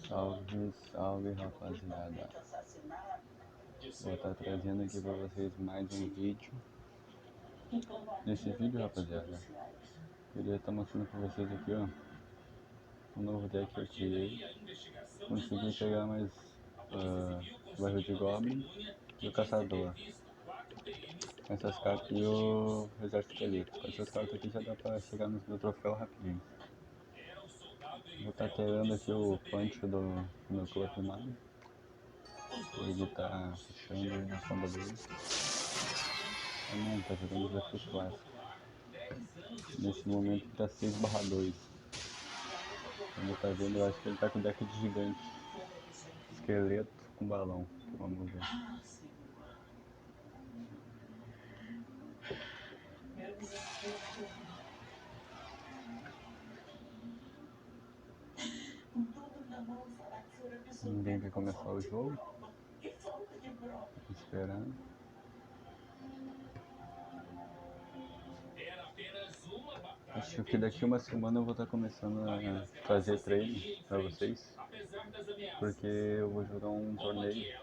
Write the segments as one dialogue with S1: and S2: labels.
S1: Salve, salve rapaziada. Vou estar trazendo aqui pra vocês mais um vídeo. Nesse vídeo, rapaziada, queria estar mostrando pra vocês aqui, ó, um novo deck que eu criei. Consegui pegar mais barril de Goblin e o Caçador. Com essas cartas e o Exército Elite. Com essas cartas aqui já dá pra chegar no troféu rapidinho. Vou estar tirando aqui o punch do meu clube primário. Ele tá fechando aí na sombra dele. Não, tá jogando desafio clássico. Nesse momento ele tá 6/2. Como tá vendo, eu acho que ele tá com deck de gigante. Esqueleto com balão. Vamos ver. Ninguém quer começar o jogo. Esperando. Acho que daqui uma semana eu vou estar começando a fazer treino pra vocês. Porque eu vou jogar um torneio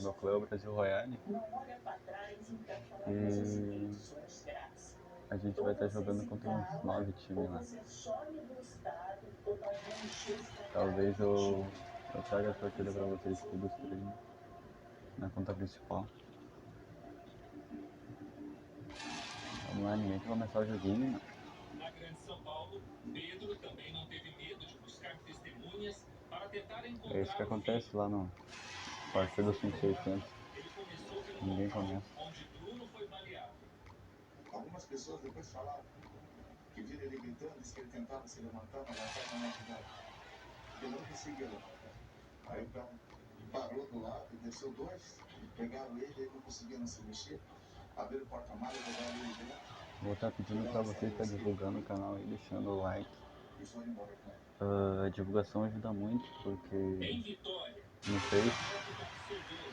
S1: no Clube Brasil Royale. E a gente vai estar jogando contra uns 9 times lá. Talvez eu traga a partida pra vocês aqui dos treinos na conta principal. Vamos lá, ninguém quer começar o joguinho, mano.
S2: Na Grande São Paulo, Pedro também não teve medo de buscar testemunhas para tentar encontrar.
S1: É isso que acontece lá no Parque dos 5600. Ninguém começa.
S2: Onde Bruno foi baleado.
S3: Algumas pessoas depois falaram que viram ele gritando, disse que ele tentava se levantar, mas a perna não ajudava. Ele não conseguia levantar. Aí o carro parou do lado e desceu dois, pegaram ele não conseguia se mexer, abriram o porta-malas e jogaram ele dentro.
S1: Vou estar pedindo pra vocês estar divulgando o canal e deixando o like.
S3: E foram embora com ele.
S1: A divulgação ajuda muito, porque no Face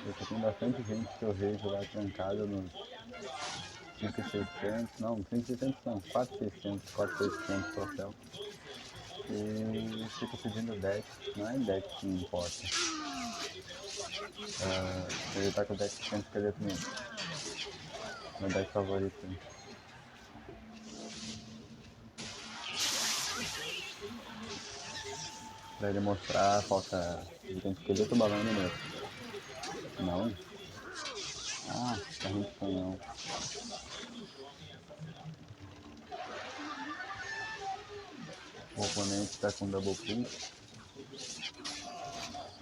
S1: eu tô com bastante gente que eu vejo lá trancada nos 5.600, não, 5.600 não, 4.600, 4.600 troféu. E fico pedindo deck, não é deck que importa. Ele tá com o deck sem esqueleto mesmo. Meu deck favorito. Pra ele mostrar, falta gigante esqueleto balão no meu. Não? Ah, tá ruim de não. O oponente tá com double pull.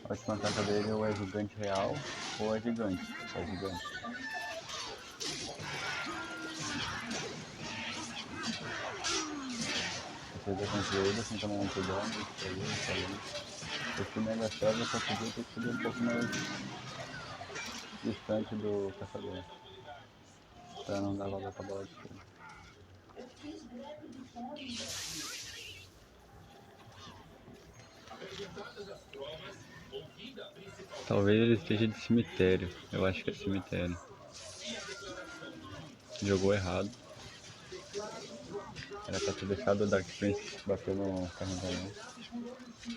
S1: A última carta dele ou é gigante real ou é gigante. É gigante. Vocês aconselham assim tomar um cuidado, isso aí. Esse mega server só podia ter sido um pouco mais distante do caçador. Pra não dar valor pra bola de fogo. Talvez ele esteja de cemitério. Eu acho que é cemitério. Jogou errado. Era pra ter deixado o Dark Prince bater no carregador.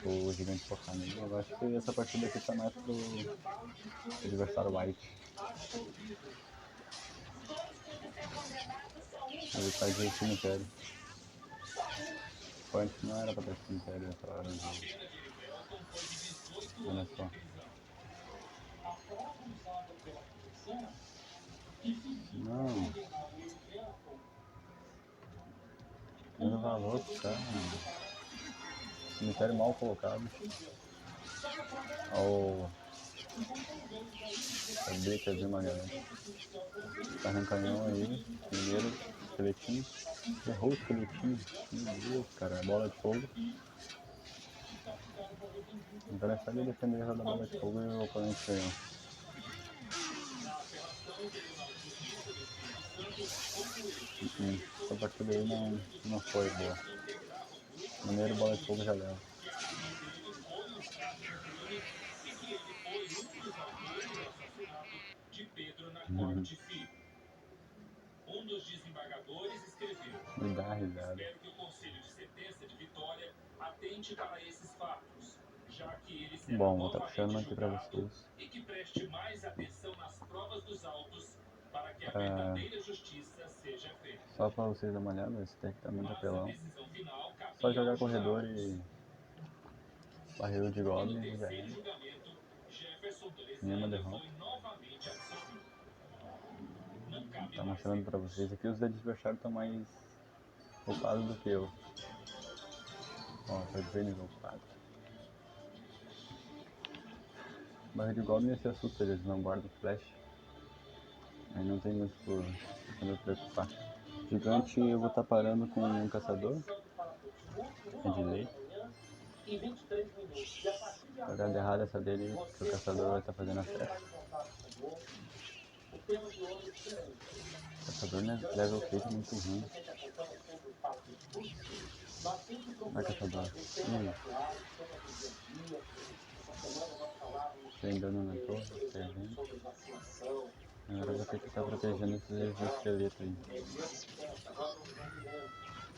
S1: O gigante focar nele. Eu acho que essa partida aqui tá mais pro adversário White. Ele tá de cemitério. Antes não era pra ter cemitério essa hora do jogo. Olha só. Não. Dando valor pro cara. Cemitério mal colocado. Olha o Blitzer de Magalhães. Tá arrancando canhão aí. Primeiro, esqueletinho. Errou o esqueletinho. Meu Deus, cara. Bola de fogo. Agora é só ele defender a bola de fogo e o oponente ganhou. Essa partida aí não foi boa. Primeiro bola de fogo já leva.
S2: De Pedro na Corte Filho. Um dos desembargadores escreveu:
S1: Me dá risada.
S2: Espero que o Conselho de Sentença de Vitória atenda atente para esses fatos, já que ele será
S1: Bom, vou estar puxando
S2: novamente
S1: aqui pra
S2: julgado,
S1: vocês.
S2: e que preste mais atenção nas provas dos autos para que a
S1: Pra...
S2: verdadeira justiça seja feita.
S1: Só pra vocês darem uma olhada, esse deck tá muito
S2: Mas a
S1: apelão.
S2: decisão final cabia
S1: Só jogar
S2: aos
S1: corredor
S2: jurados.
S1: e barril de
S2: No
S1: goblin e já
S2: terceiro
S1: era.
S2: julgamento, Jefferson
S1: Nenhuma
S2: Toledano
S1: derrota.
S2: foi novamente absolvido. Não cabe
S1: Tá
S2: mais
S1: mostrando pra
S2: recurso.
S1: vocês aqui, os adversários estão mais ocupados do que eu. Ó, tô de ver nível 4. Barril de goblin se assusta, eles não guardam flash. Aí não tem muito por me preocupar. Gigante eu vou estar parando com um caçador. É de lei. Jogada errada essa dele, que o caçador vai estar fazendo a festa. O caçador né, level 3 muito ruim. Vai caçador. Sem dano na torre, perdendo. Agora eu vou ter que estar protegendo esses esqueletos aí.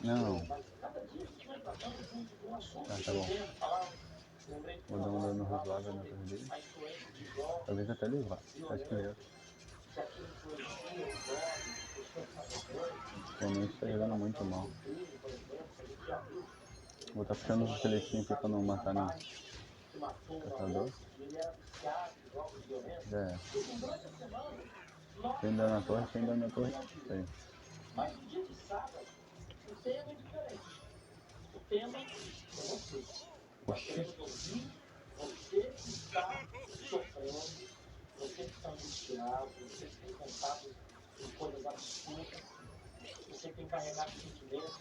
S1: Não. Tá bom. Vou dar um dano razoável na torre dele. Talvez até levar. Acho que leva. Atualmente tá jogando muito mal. Vou estar puxando os esqueletinhos aqui pra não matar no caçador. Já é. Tem dano na torre, tem dano na torre. Isso aí. Oxi.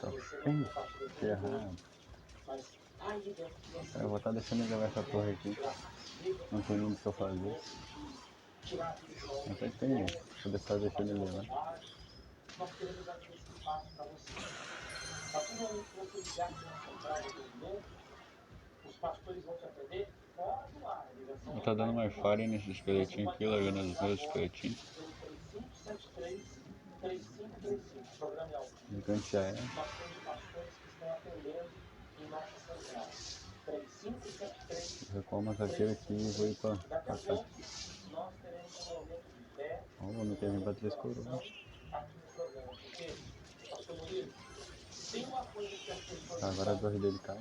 S1: Tá bem ferrado. Eu vou estar deixando ele levar essa torre aqui. Não tem muito o que eu fazer. Até que tem isso. Vou deixar deixando ele levar. Vou estar dando mais fire nesse esqueletinho aqui, largando os meus esqueletinhos. Gigante já é. Vou recuar uma carteira aqui e vou ir pra cá. Ó, vou meter minha pra 3 coroas. Tá, agora a torre dele cai.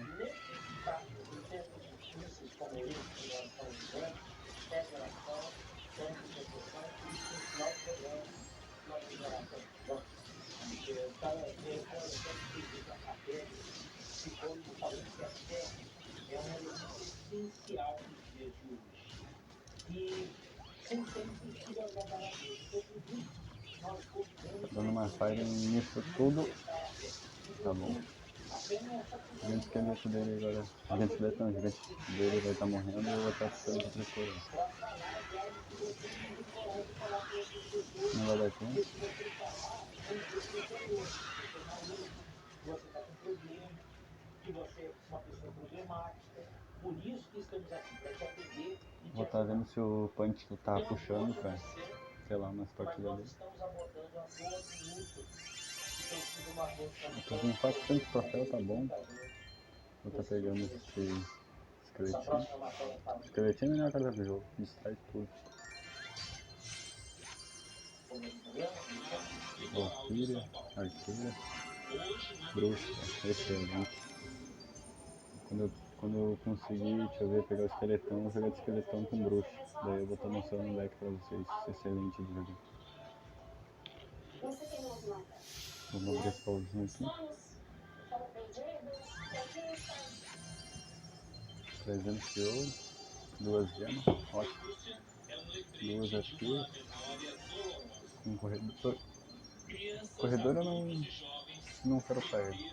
S1: Tá dando uma fire nisso tudo. Tá bom. O gigante esqueleto dele agora. O gigante esqueleto não, o gigante dele vai estar morrendo e eu vou estar ficando com 3 coroas. Não vai dar tempo. Vou estar vendo se o Punch tá puxando pra, sei lá, umas partidas dele. Eu tô com 400 troféus, tá bom. Vou estar pegando esse esqueletinho. Esqueletinho não é a cara do jogo, distrai tudo. Valkyria, arqueira, bruxa, excelente. Quando eu conseguir, deixa eu ver, pegar o esqueletão, vou jogar de esqueletão com bruxa. Daí eu vou estar mostrando um deck pra vocês, excelente de jogo. Vamos abrir esse pauzinho aqui. 300 de ouro, 2 gemas, ótimo. 2 arqueiras, um corredor. Corredor eu não quero pra ele.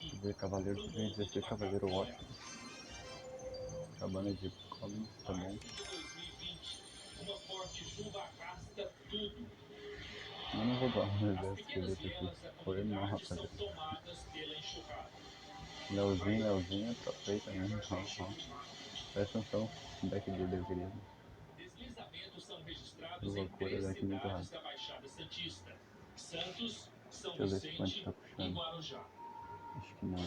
S1: Deixa eu ver, cavaleiro, 16 cavaleiro ótimo. Cabana de goblins, tá bom. Eu não vou dar um exército esqueleto aqui. Foi mal, rapaziada. Leozinho, tá feita mesmo. Presta atenção, deck de deveria. Loucura, deck muito rápido. Deixa eu ver se o Punch tá puxando. Acho que não.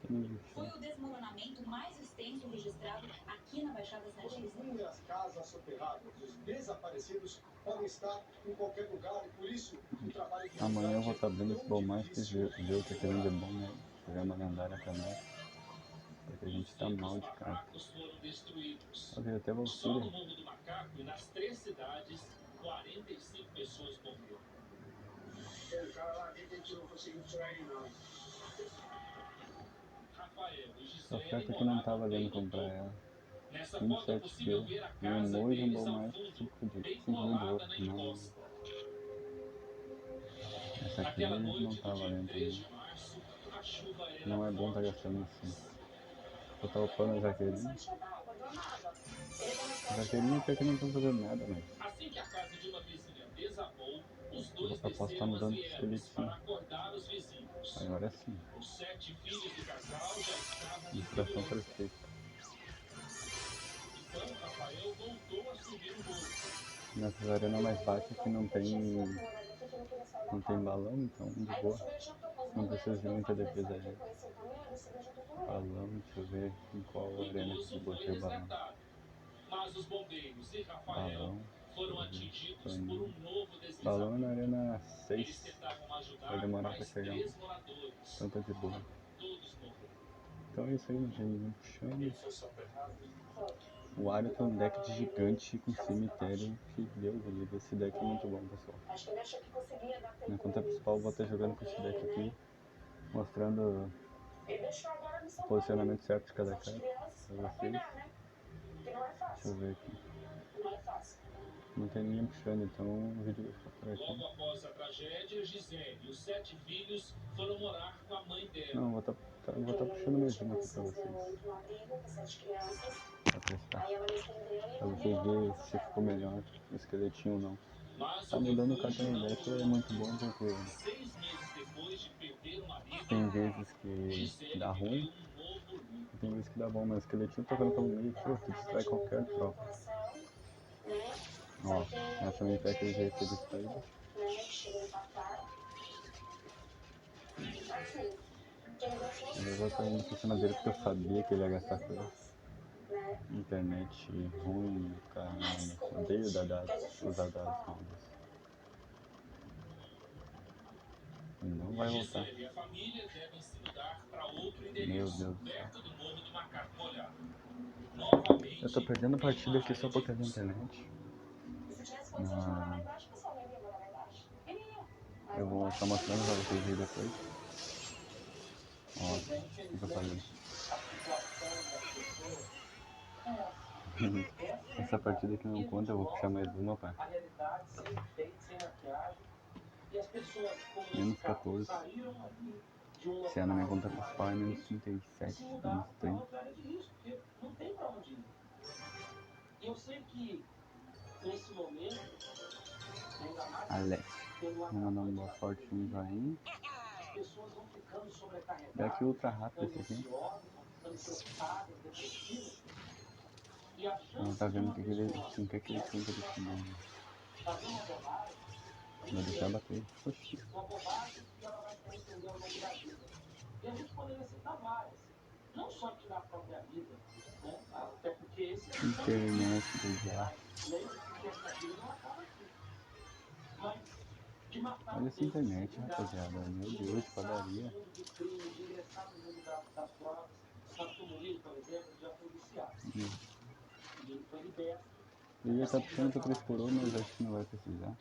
S4: Foi o desmoronamento mais extenso registrado aqui na Baixada Santista.
S3: As casas soterradas, os desaparecidos podem estar em qualquer lugar e por isso o trabalho de
S1: Amanhã eu vou estar abrindo esse baú mais que ver o que aquele de bom, né? Tiver uma lendária pra nós. Porque a gente tá mal de carta. Eu até vou
S2: Só no Morro do Macaco e nas 3 cidades, 45 pessoas morreram.
S3: O cara lá dentro, a gente não conseguiu tirar ele não.
S2: Rafael e
S1: Só
S2: Gisele
S1: carta que não tá
S2: moravam bem
S1: valendo
S2: no
S1: comprar
S2: topo.
S1: ela.
S2: Nessa foto é
S1: 27
S2: possível
S1: B.
S2: ver a
S1: E um
S2: casa
S1: emoji e um
S2: deles
S1: baú
S2: ao
S1: mais
S2: fundo,
S1: 5
S2: bem
S1: mil de ouro.
S2: colada na
S1: Não.
S2: encosta.
S1: Essa aqui
S2: Naquela
S1: não
S2: noite
S1: tá
S2: do dia
S1: valendo
S2: 3
S1: também.
S2: de março, a chuva era
S1: Não é bom tá
S2: forte
S1: gastando assim.
S2: demais.
S1: Vou tá upando a jaqueirinha. A jaqueirinha até que não tá fazendo nada, mas
S2: Assim que a casa de uma vizinha desabou, os
S1: eu
S2: dois
S1: posso tá
S2: desceram as
S1: mudando pro
S2: vielas para
S1: esqueletinho.
S2: acordar os vizinhos.
S1: Agora sim.
S2: Os 7 filhos do casal já estavam em
S1: Ilustração
S2: segurança.
S1: perfeita.
S2: Então, Rafael voltou a subir o morro.
S1: Nessas arenas mais baixas que não tem balão, então de boa. Não precisa de muita defesa ali. Balão, deixa eu ver em qual
S2: O
S1: arena que
S2: idoso
S1: eu
S2: foi
S1: botei o balão.
S2: resgatado, mas os bombeiros e Rafael
S1: Balão,
S2: foram
S1: deixa eu ver.
S2: atingidos por um novo
S1: Balão é na
S2: deslizamento.
S1: arena
S2: Eles
S1: 6.
S2: tentavam
S1: Vai
S2: ajudar
S1: demorar pra
S2: mais
S1: chegar.
S2: 3 moradores.
S1: Então tá de boa.
S2: Todos morreram.
S1: Então é isso aí, não tem ninguém puxando. O Ario tem um deck de gigante com cemitério. Que Deus livre, esse deck é muito bom, pessoal. Na conta principal eu vou estar jogando com esse deck aqui, mostrando o posicionamento certo de cada carta pra vocês. Deixa eu ver aqui. Não tem ninguém puxando, então o vídeo vai ficar por aqui.
S2: Logo após a tragédia, Gisele e os 7 filhos foram morar com a mãe dela.
S1: Não, vou tá puxando mesmo aqui pra vocês. Pra testar. Pra vocês verem se ficou melhor o esqueletinho ou não.
S2: Mas
S1: Tá
S2: o
S1: mudando o
S2: refúgio
S1: cartão
S2: não
S1: deck é
S2: durou.
S1: muito bom porque
S2: 6 meses depois de perder o marido,
S1: tem vezes que
S2: Gisele
S1: dá ruim
S2: viveu um novo luto.
S1: e tem vezes que dá bom, mas o esqueletinho tocando pelo meio aqui, ó, tu distrai qualquer tropa. Ó, essa não é aquele jeito que ele distraído. Eu vou estar indo por cima dele porque eu sabia que ele ia gastar coisa. Internet ruim, caramba. Odeio usar dados novos. Não vai voltar.
S2: Gisele e a família devem se mudar para outro
S1: Meu
S2: endereço,
S1: Deus do céu.
S2: perto do Morro do Macaco Molhado. Novamente,
S1: Eu tô perdendo partida aqui só
S2: em uma
S1: por causa da
S2: área de
S1: internet. Eu vou estar mostrando pra vocês aí depois. Ó, o que eu falei. Essa partida que não conta, eu vou puxar mais uma, pai. Menos 14. Se é na minha conta principal é menos 37, menos 30. Alex, vou mandar um boa sorte, um joinha. Daqui ultra rápido esse aqui. Não tá vendo o que ele quer que ele sinta de cima. Vou deixar bater. Oxi. Internet do diabo. Olha essa internet, rapaziada. Meu Deus, padaria. Eu ia estar puxando pra 3 por 1, mas acho que não vai precisar.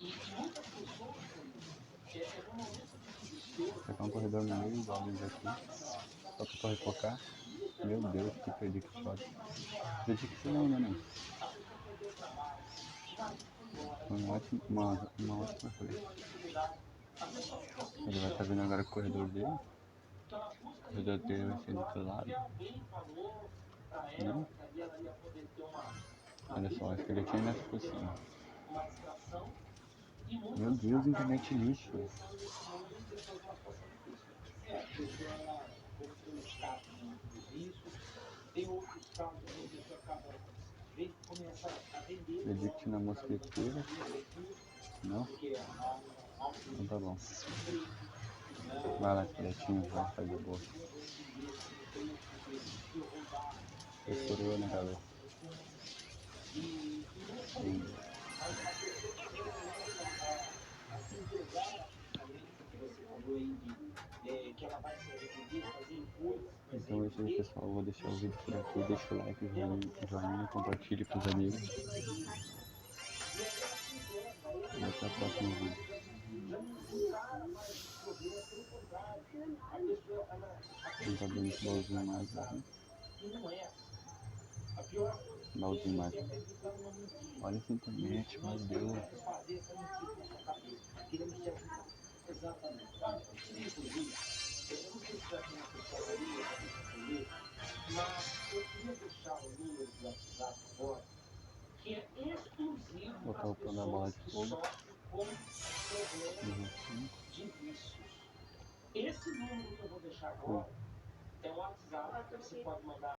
S1: Tacar um corredor no meio, igual eles aqui. Só pra torre focar. Meu Deus, que predict foda. Predict não, né, não? Foi uma ótima coisa. Ele vai estar vindo agora com o corredor dele. O corredor dele vai ser do outro lado. Não? Olha só, acho que ele tinha nessa posição. Meu Deus, internet lixo. Predict na mosqueteira. Não? Então tá bom. Vai lá, esqueletinho, vai fazer boa. Estourou na cabeça. Então é isso aí, pessoal. Eu vou deixar o vídeo por aqui. Deixa o like, joinha, compartilhe com os amigos. E até o próximo vídeo. Quem tá dando esse baúzinho mágico aqui? Baúzinho mágico. Olha essa internet, meu Deus. Botar o pão da bola de fogo.
S5: Esse número que eu vou deixar agora é o WhatsApp que você pode mandar.